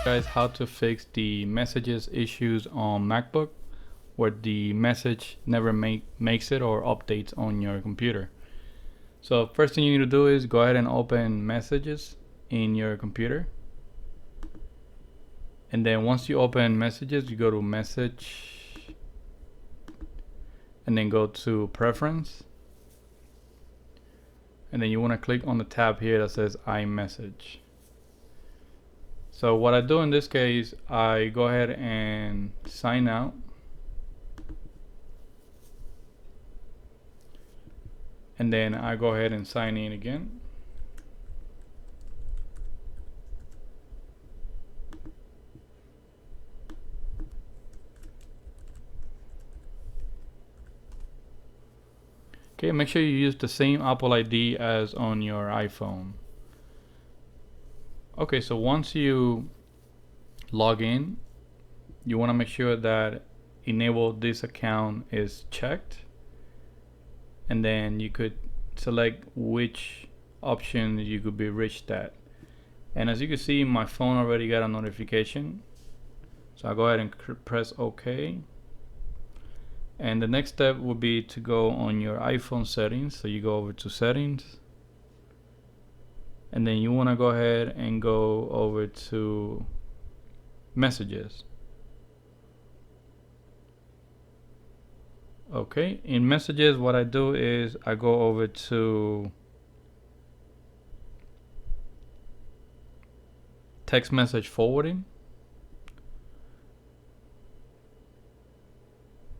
Guys, how to fix the messages issues on MacBook where the message never makes it or updates on your computer. So first thing you need to do is go ahead and open messages in your computer, and then once you open messages, you go to message and then go to preference, and then you want to click on the tab here that says iMessage. So what I do in this case, I go ahead and sign out. And then I go ahead and sign in again. Okay, make sure you use the same Apple ID as on your iPhone. Okay, so once you log in, you want to make sure that enable this account is checked, and then you could select which option you could be reached at. And as you can see, my phone already got a notification, so I'll go ahead and press OK. And the next step would be to go on your iPhone settings. So you go over to settings, and then you want to go ahead and go over to messages. Okay, in messages, what I do is I go over to text message forwarding,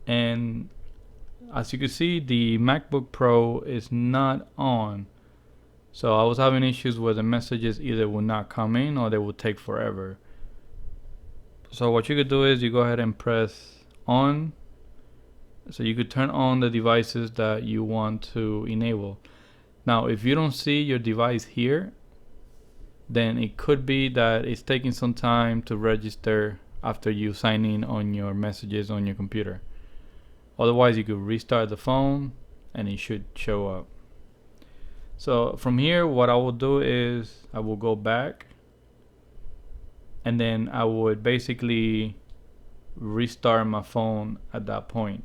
and as you can see, the MacBook Pro is not on. So I was having issues where the messages either would not come in or they would take forever. So what you could do is you go ahead and press on. So you could turn on the devices that you want to enable. Now, if you don't see your device here, then it could be that it's taking some time to register after you sign in on your messages on your computer. Otherwise, you could restart the phone and it should show up. So from here, what I will do is I will go back, and then I would basically restart my phone at that point.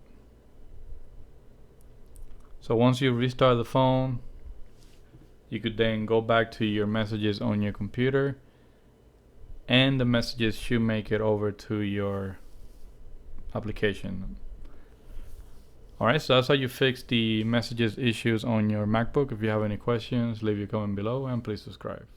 So once you restart the phone, you could then go back to your messages on your computer, and the messages should make it over to your application. Alright, so that's how you fix the messages issues on your MacBook. If you have any questions, leave your comment below and please subscribe.